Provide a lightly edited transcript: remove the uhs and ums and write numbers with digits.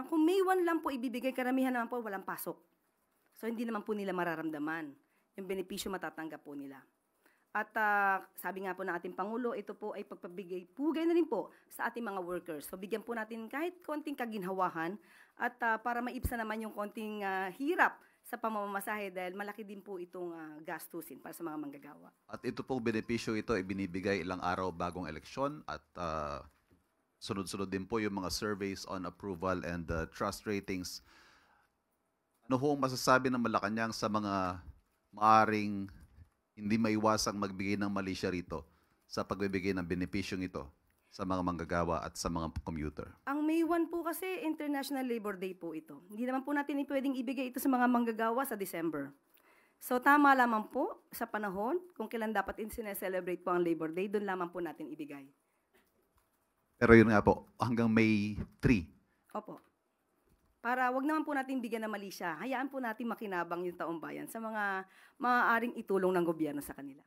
kung May 1 lang po ibibigay, karamihan naman po walang pasok. So hindi naman po nila mararamdaman. Yung benepisyo matatanggap po nila. At sabi nga po ng ating Pangulo, ito po ay pagpabigay-pugay na rin po sa ating mga workers. So bigyan po natin kahit konting kaginhawahan at para maibsan naman yung konting hirap sa pamamasahe dahil malaki din po itong gastusin para sa mga manggagawa. At ito pong benepisyo ito ay binibigay ilang araw bagong eleksyon at sunod-sunod din po yung mga surveys on approval and trust ratings. Ano ho ang masasabi ng Malacanang sa mga maaring hindi maiwasang magbigay ng mali siya rito sa pagbibigay ng benepisyong ito sa mga manggagawa at sa mga commuter? Ang May 1 po kasi International Labor Day po ito. Hindi naman po natin pwedeng ibigay ito sa mga manggagawa sa December. So tama lamang po sa panahon kung kailan dapat sineselebrate po ang Labor Day, doon lamang po natin ibigay. Pero yun nga po, hanggang May 3. Opo. Para wag naman po natin bigyan ng mali siya, hayaan po natin makinabang yung taong bayan sa mga maaaring itulong ng gobyerno sa kanila.